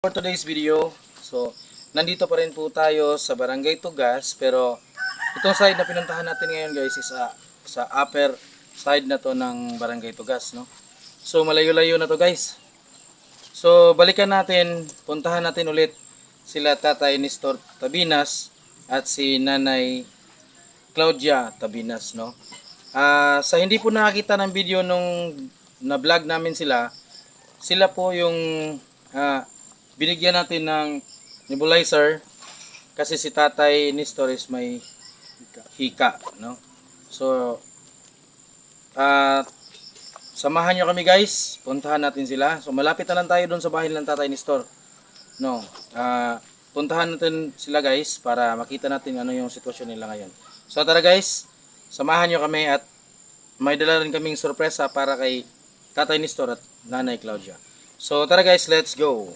For today's video, nandito pa rin po tayo sa Barangay Tugas, pero itong side na pinuntahan natin ngayon guys is sa upper side na to ng Barangay Tugas, no? So malayo-layo na to guys. So balikan natin, puntahan natin ulit sila Tatay Nestor Tabinas at si Nanay Claudia Tabinas, no? Sa hindi po nakakita ng video nung na-vlog namin sila po yung binigyan natin ng nebulizer kasi si Tatay Nestor is may hika, no? So samahan nyo kami guys, puntahan natin sila. So malapit na lang tayo doon sa bahay ng Tatay Nestor, no? Puntahan natin sila guys para makita natin ano yung sitwasyon nila ngayon. So tara guys, samahan nyo kami at may dala rin kaming sorpresa para kay Tatay Nestor at Nanay Claudia. So tara guys, let's go.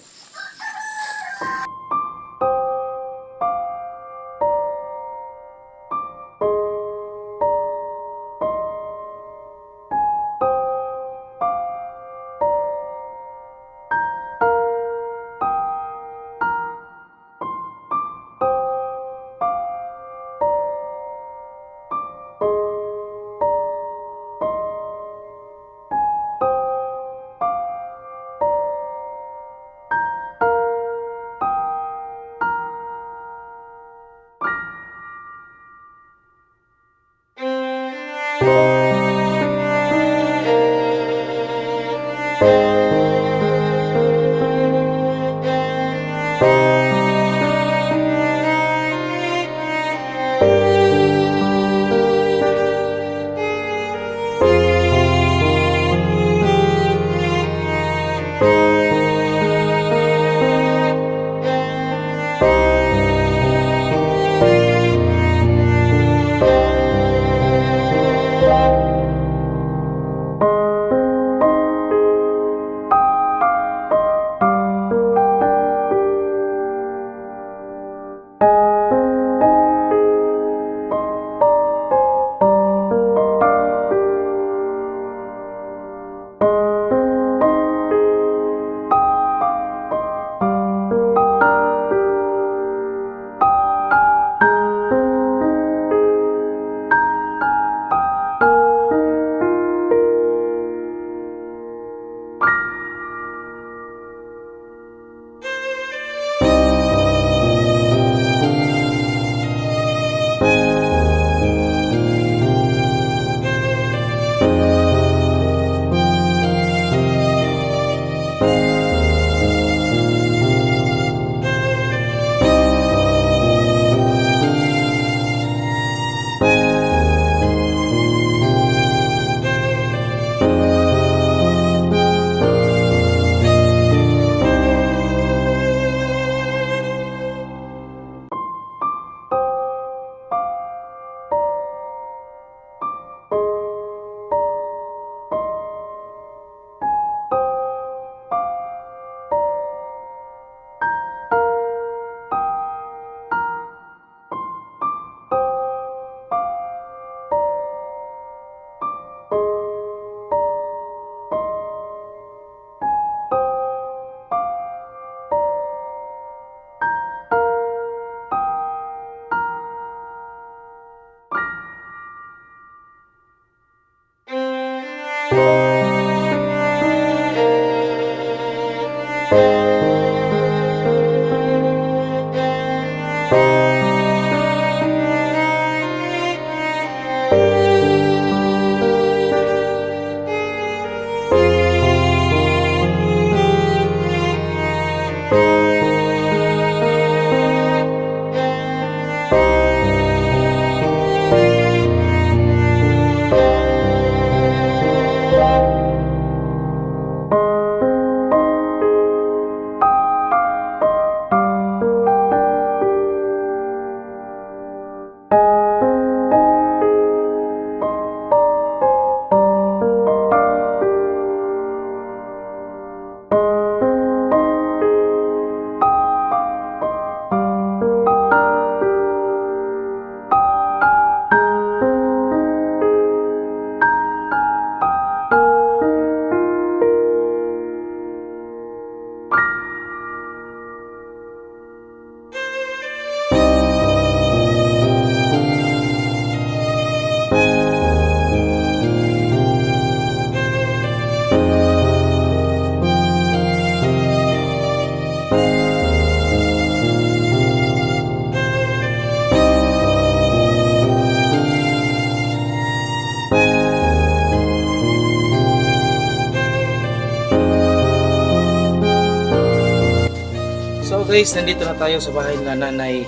guys, nandito na tayo sa bahay na Nanay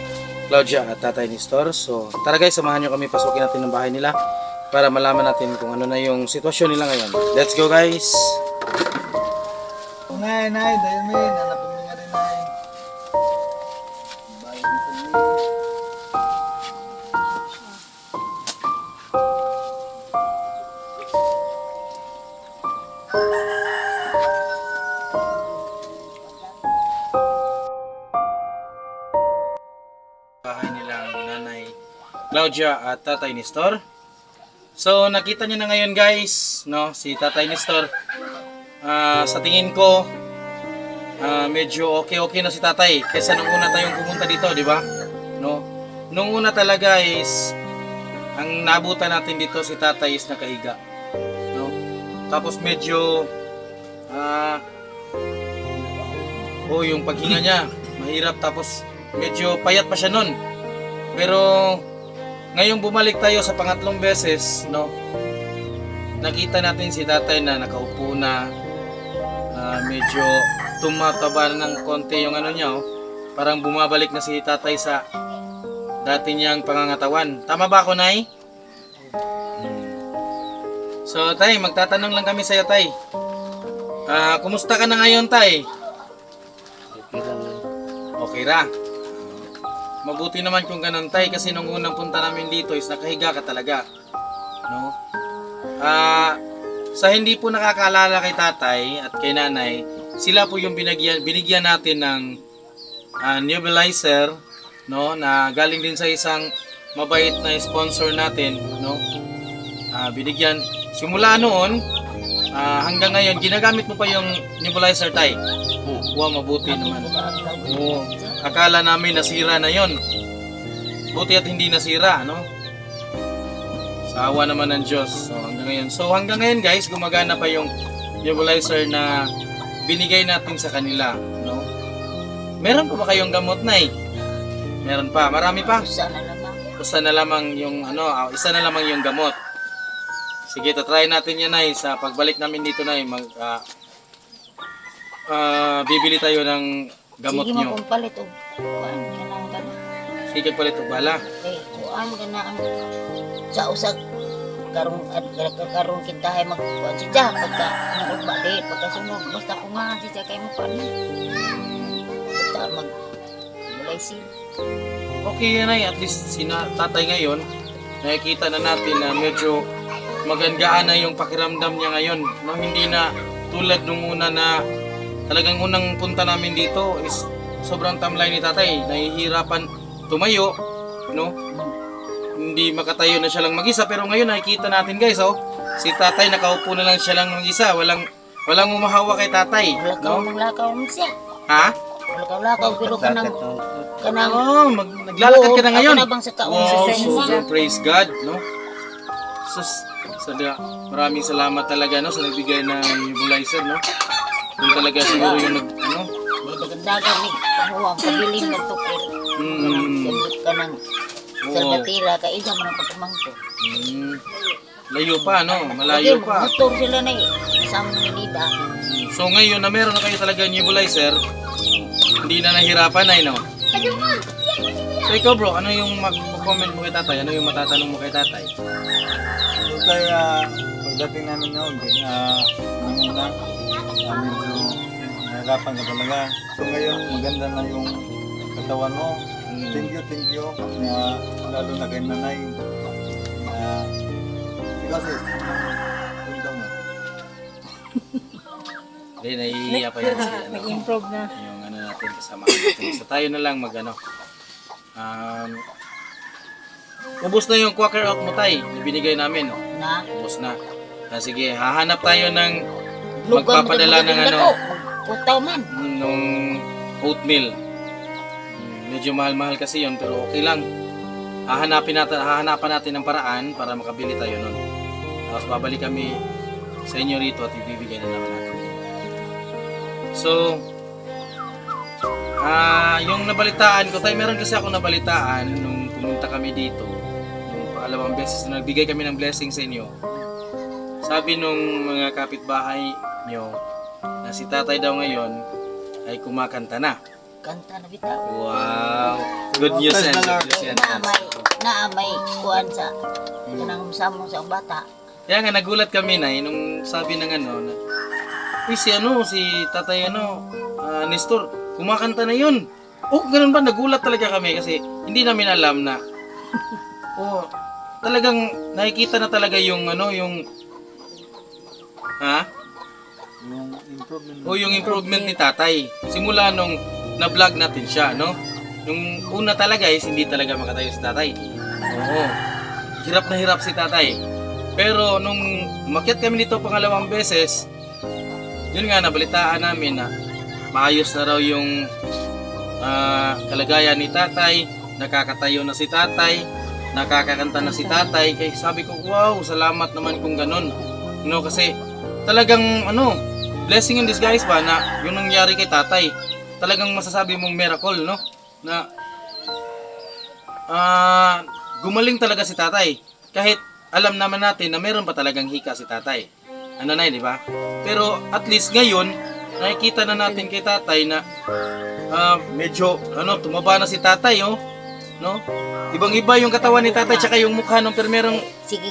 Claudia at Tatay Nestor. So tara guys, samahan nyo kami, pasukin natin ang bahay nila para malaman natin kung ano na yung sitwasyon nila ngayon. Let's go guys! Nay, dahil may hanapin mo nga rin, Nay. Bahay dito, Nay. Bahay nilang Nanay Claudia at Tatay Nestor. So nakita niyo na ngayon guys, no, si Tatay Nestor. Sa tingin ko medyo okay na si Tatay kaysa nung una tayong pumunta dito, di ba? No. Nung una talaga is ang nabutan natin dito si Tatay is nakahiga. No. Tapos medyo yung paghinga niya mahirap, tapos medyo payat pa siya nun. Pero ngayong bumalik tayo sa pangatlong beses, no, nakita natin si Tatay na nakaupo na, medyo tumataba ng konti yung ano niya, parang bumabalik na si Tatay sa dati niyang pangangatawan. Tama ba ako, Nay? So Tay, magtatanong lang kami sa iyo, Tay. Kumusta ka na ngayon, Tay? Okay ra. Mabuti naman kung ganun, Tay, kasi nung unang punta namin dito is nakahiga ka talaga, no? Sa hindi po nakakaalala kay Tatay at kay Nanay, sila po yung binigyan natin ng nebulizer, no, na galing din sa isang mabait na sponsor natin, no? Binigyan simula noon hanggang ngayon ginagamit mo pa yung nebulizer, Tay. Wow, mabuti naman. Oo. Akala namin nasira na yon. Buti at hindi nasira, no? Sa awa naman ng Diyos. So hanggang ngayon guys, gumagana pa yung nebulizer na binigay natin sa kanila, no? Meron pa ba kayong gamot, Nay? Meron pa. Marami pa? Isa na lamang. Isa na lamang yung isa na lamang yung gamot. Sige, try natin yan, Nay. Sa pagbalik namin dito, Nay, bibili tayo ng gamot Sige nyo. mo kung palit o kuhaan ka na ang gana. Sige, palit o bala. Kuhaan ka na ang sa usag karong kita ay magkuhaan siya pagka nungod balik pagkasunod basta kung nga siya kayo magkuhaan na basta mulay siya. Okay yan, Nay. At least si Tatay ngayon, nakikita na natin na medyo magangaan na yung pakiramdam niya ngayon. No, hindi na tulad nung una na talagang unang punta namin dito is sobrang tamlay ni Tatay. Nahihirapan tumayo, no? Hindi makatayo na siya lang mag-isa. Pero ngayon nakikita natin guys, si Tatay nakaupo na lang siya lang mag-isa. Walang umahawa kay Tatay, no? Lakaw mo siya. Ha? Lakaw pero kanang Naglalakad ka na ngayon. Ako na bang sa taon Wow, sa so praise God, no? Maraming salamat talaga, no, sa nagbigay ng nebulizer, no? Yung talaga siguro yung dagan ni pahuwang pabiling ng tukir. Sabot ka ng salbatira ka isa man ang pagkamangko. Layo pa, no? Malayo pa. Motor sila na sa Manila. So ngayon na meron na kayo talaga nebulizer, hindi na nahirapan, ay, no? So ikaw, bro, ano yung mag-comment mo kay Tatay? Ano yung matatanong mo kay Tatay? So, kaya pagdating namin noon, nanguna, medyo nahirapan ka talaga. So, ngayon, maganda na yung katawan mo. Thank you. Lalo na kay Nanay. Kasi, punta mo. Hindi, nahihiya pa yan siya. Nag-improve na. Yung ano natin, kasama natin. So tayo na lang ubos na yung quaker oat mo, Tay, na binigay namin, no? Na? Ubos na. Sige, hahanap tayo ng magpapadala ng Putaw man. nung oatmeal. Medyo mahal-mahal kasi yon, pero okay lang. Hahanapan natin ng paraan para makabili tayo nun. Tapos babalik kami sa inyo rito at ibibigay na naman natin. So, yung nabalitaan ko, Tay, meron kasi ako nabalitaan nung pumunta kami dito, nung pangalawang beses na nagbigay kami ng blessing sa inyo. Sabi nung mga kapitbahay nyo na si Tatay daw ngayon ay kumakanta na. kanta na bitaw. Wow. Good news yan. Good news yan. Naamay kuan sa kanang samo sa bata. Kaya nga nagulat kami na nung sabi ng ano na si tatay Nestor, kumakanta na yun. Oh, ganun ba? Nagulat talaga kami kasi hindi namin alam na talagang nakikita na talaga yung yung Yung improvement. yung improvement ni tatay. Simula nung na-vlog natin siya, no? Yung una talaga is hindi talaga makatayo si tatay. Oo. Hirap na hirap si tatay. Pero nung umakyat kami dito pangalawang beses, yun nga, nabalitaan namin na maayos na raw yung kalagayan ni tatay, nakakatayo na si tatay, nakakakanta na si tatay. Kaya sabi ko, wow, salamat naman kung ganun. Kasi talagang blessing in disguise ba na yung nangyari kay tatay. Talagang masasabi mong miracle, no? Na gumaling talaga si tatay. Kahit alam naman natin na meron pa talagang hika si tatay. Di ba? Pero at least ngayon, nakikita na natin kay tatay na medyo tumaba na si tatay, no? Ibang-iba yung katawan ni tatay tsaka yung mukha nung permerong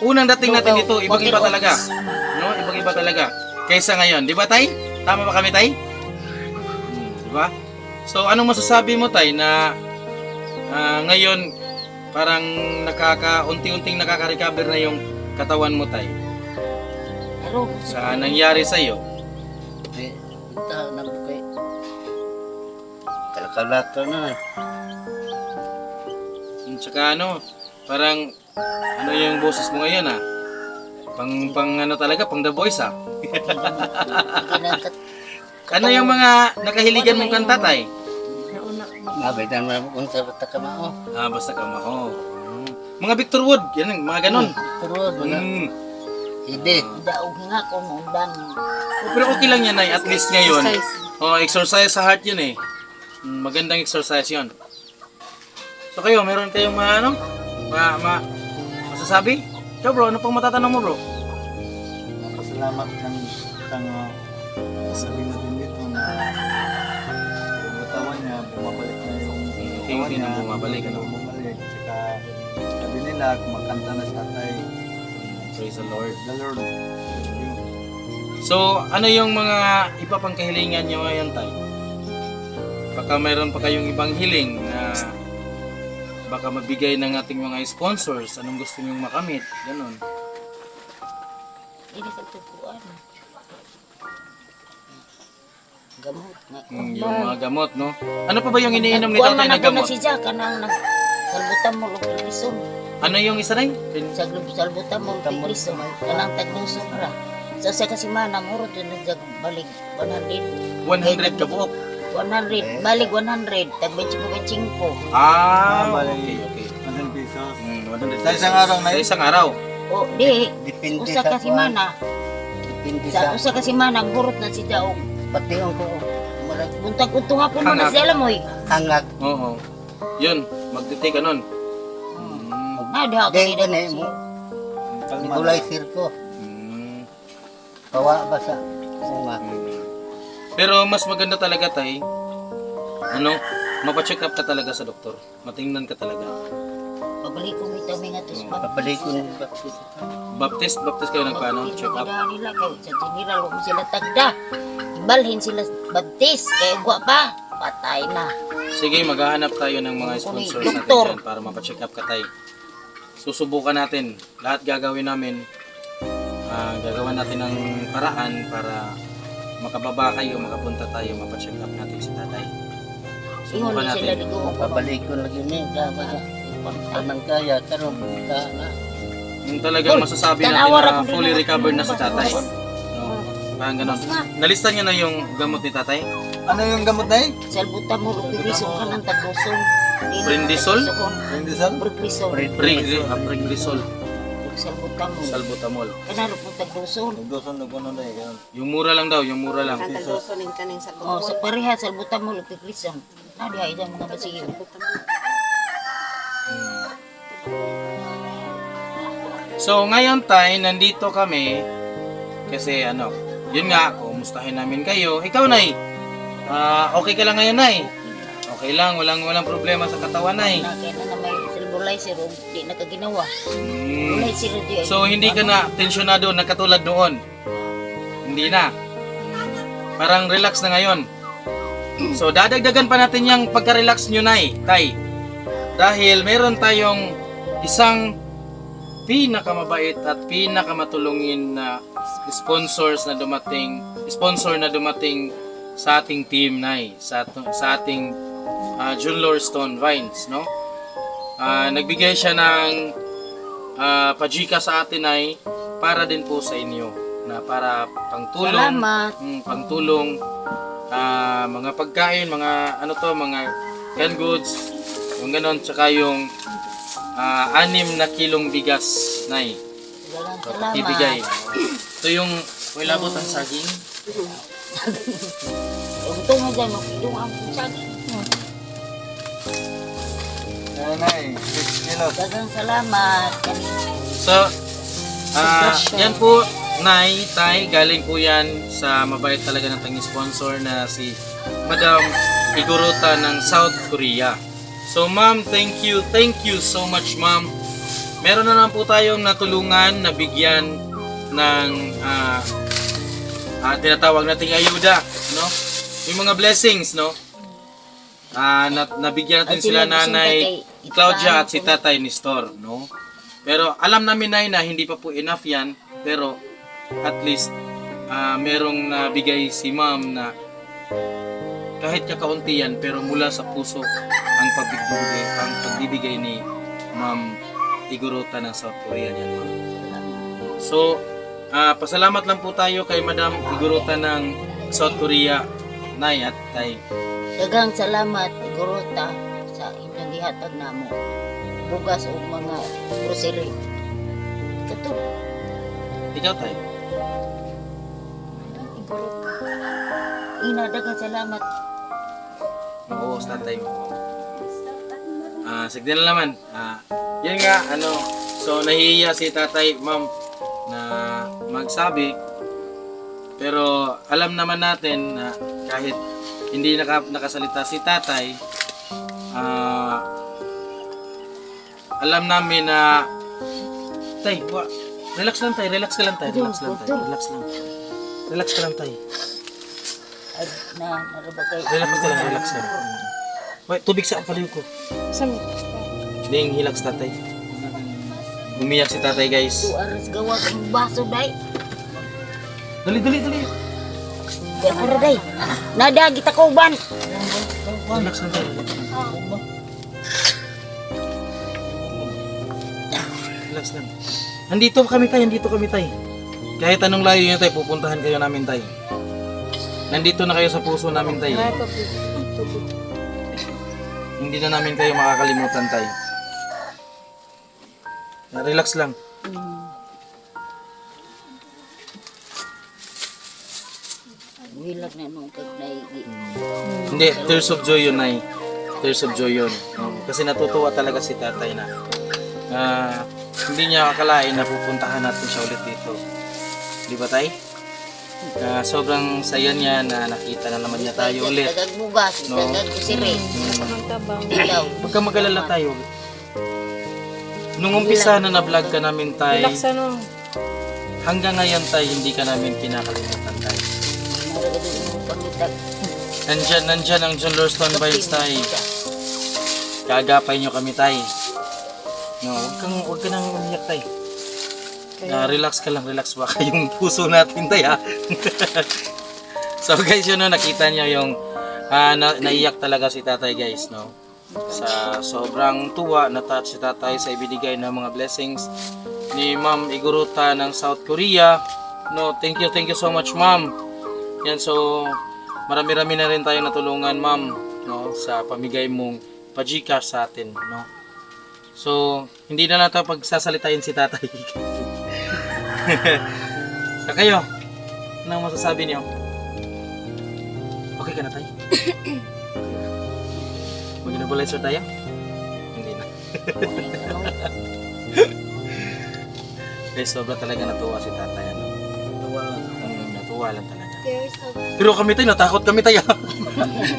unang dating natin dito, ibang-iba talaga. No? Ibang-iba talaga kaysa ngayon, di ba tay? Tama ba kami tay? Di ba? So anong masasabi mo tay na ngayon parang unti-unting nakaka-recover na yung katawan mo tay? Pero Sa nangyari sa iyo? Kita na bukay. Kalkalato na. Tsaka parang yung boses mo ngayon pang talaga, pang The Voice ginakat Ano yung mga nakahiligan mong kanta tay? Nabitan mo kung sa bata ka mao. Basta ka maho. Mga Victor Wood, yan mga ganon. Turod wala. Hindi. daog nga kung undang. Pero okay lang yan ay at least ngayon. Exercise sa heart yun eh. Magandang exercise yun. So kayo, meron kayong masasabi? Ikaw bro, ano pang matatanong mo bro? Salamat ng sabi natin dito na yung katawan niya, bumabalik na yung Unti-unti nang bumabalik, Bumabalik. Tsaka sabi nila, kumakanta na sa tatay. Praise the Lord. The Lord. Yun. So, ano yung mga iba pang kahilingan nyo ngayon tay? Baka mayroon pa kayong ibang hiling na baka magbigay ng ating mga sponsors. Anong gusto nyong makamit? Ganon. Ini sa tukuan. Gamot nga. Yung mga gamot, no? Ano pa ba yung iniinom ni tatay na gamot? Si Jack kanang salbutan mo og pigrison. Ano yung isa rin? Salbutan mo og pigrison. Kanang tagnong sobra. Sa kasi mana muro to na jag balik 100. 100 ka buok. 100 balik 100 tag 25. Okay. 100 pesos. 100 Sa isang araw na Sa yun? isang araw. O di Depende usa sa kasi kuwan. mana. Depende Sa sa usa kasi mana burot na si Jaog. pati ang ko. Murag Buntag unto nga po mo na Hangat. sila mo. hangat. Oo. Yun, magtitake ka nun. Na diha ko Dahil ni ganun mo. Gulay sirko. Kawa ba sa sunga? Pero mas maganda talaga tay, mapacheck up ka talaga sa doktor. Matingnan ka talaga. Pabalik ko mi tami nga to sa Babalik ko ng Baptist kayo check up. nila kay sa general mo sila tagda. Ibalhin sila baptist kay ugwa pa patay na. Sige, maghahanap tayo ng mga sponsors natin Doktor. dyan para mapacheck up ka tay. Susubukan natin. Lahat gagawin namin. Gagawa natin ng paraan para makababa kayo, makapunta tayo, mapacheck up natin si tatay. Ingon Subukan ni sila natin. ligo. babalik ko lagi ni kama. Anang kaya karon ka na. Yung talagang masasabi natin Tanawar na ako din fully naman. recovered na si tatay. No? Parang ganun. Nalista niyo na yung gamot ni tatay? Ano yung gamot na yun? Salbutan mo pigrisong ka ng tagusong. Prindisol? Prindisol? Priglisol. Preglisol, Salbutan mo. salbutamol. Kanaro po tagusong. Nagdoson na kuno na yun. Yung mura lang daw, yung mura lang. Oh, sa pareha salbutan mo piglisong. Na diha ida mga basiyo. So ngayon tay, nandito kami kasi yun nga, kumustahin namin kayo. Ikaw nay, okay ka lang ngayon nay? Okay lang, walang problema sa katawan ay. Na kaya na may silbulizer o di na kaginawa. Hmm. Bulizer di. So hindi ka na tensyonado na katulad noon. Hindi na. Parang relax na ngayon. So dadagdagan pa natin yung pagka-relax nyo tay. Dahil meron tayong isang pinakamabait at pinakamatulungin na sponsor na dumating sa ating team nay, sa ating John Stone Vines, no? Nagbigay siya ng pajika sa atin ay para din po sa inyo na para pangtulong, Salamat. pangtulong mga pagkain, mga mga canned goods, yung ganon, tsaka yung 6 na kilong bigas nay. Salamat. Ibigay. Ito yung labot ang saging. Ito nga dyan, makilong ang saging. Nanay, 6 kilos. Dagang salamat. So, yan po, Nay, Tay, galing po yan sa mabait talaga ng tanging sponsor na si Madam Iguruta ng South Korea. So, ma'am, thank you so much, ma'am. Meron na naman po tayong natulungan, nabigyan ng tinatawag nating ayuda, no? Yung mga blessings, no? Nabigyan natin sila Nanay Claudia at si Tatay Nestor, no? Pero alam namin Nay na hindi pa po enough yan, pero at least merong nabigay si Ma'am na kahit kakaunti yan, pero mula sa puso ang pagbibigay ni Ma'am Iguruta ng South Korea yan, Ma'am. So, pasalamat lang po tayo kay Madam Iguruta ng South Korea, Nay at Tay. Dagang salamat, Iguruta, sa inyong gihatag namo. Bugas o mga grocery. Kato, Ikaw, Tay. Iguruta. Dagang salamat. Oo, tatay mo. Sige na naman. Yan nga, so nahihiya si tatay, ma'am, na magsabi. Pero alam naman natin na kahit hindi nakasalita si tatay, alam namin na tay, relax lang tay, relax ka lang tay, relax lang tay, relax lang. Relax ka lang tay. Ay, naraba kayo. Relax ka lang, relax lang. Wait, tubig sa paliw ko. Ding hilak si tatay. Umiyak si tatay, guys. 2 oras gawa ng baso, day. Dali. Kaya para, day. Nada, kita kauban. Relax lang tay. Relax lang. Nandito kami tay. Kahit anong layo nyo tay, pupuntahan kayo namin tay. Nandito na kayo sa puso namin tay. Hindi na namin kayo makakalimutan tay. Relax lang. Wilag na nung kagnaigi. Hindi, tears of joy yun ay. Tears of joy yun. Kasi natutuwa talaga si tatay na hindi niya akalain na pupuntahan natin siya ulit dito. Di ba tay? Sobrang saya niya na nakita na naman niya tayo ulit. Dagag bugas, No. dagag kusiri. Ilaw. Huwag kang mag-alala tayo. Nung umpisa na na-vlog ka namin tay, hanggang ngayon tay, hindi ka namin kinakalimutan tay. Naragado yung pangitag. Nandyan ang John Stone Vines tay. Kagapay nyo kami tay. No, huwag ka nang umiyak tay. Relax ka lang, relax baka yung puso natin tay ha. So guys, yun no, nakita nyo yung naiyak talaga si tatay guys, no. Sa sobrang tuwa, na-touch si tatay sa ibinigay ng mga blessings ni Ma'am Iguruta ng South Korea. No, thank you so much ma'am. Yan, so marami-rami na rin tayo natulungan ma'am, no, sa pamigay mong pajika sa atin, no. So hindi na natin pagsasalitain si tatay. So kayo, anong masasabi niyo? Okay ka na tayo? Mag-nebulizer tayo? Hindi na. Guys, sobra talaga natuwa si tatay. Natuwa lang talaga. Pero kami tayo, natakot kami tayo.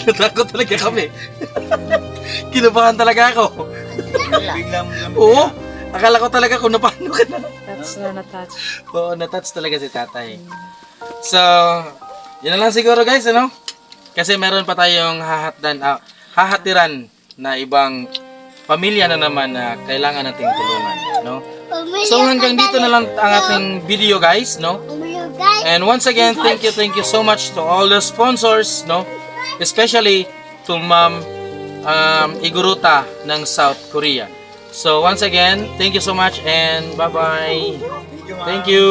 Natakot talaga kami. Kinabahan talaga ako. Wala. Bigla mo kami. Oo. Akala ko talaga kung napano ka na. Touch na na-touch. Oo, na-touch talaga si tatay. So, yun na lang siguro guys, ano? Kasi meron pa tayong hahatiran na ibang pamilya na naman na kailangan nating tulungan, no? So hanggang dito na lang ang ating video guys, no? And once again, thank you so much to all the sponsors, no? Especially to Ma'am Iguruta ng South Korea. So once again, thank you so much and bye-bye. Thank you, ma'am. Thank you.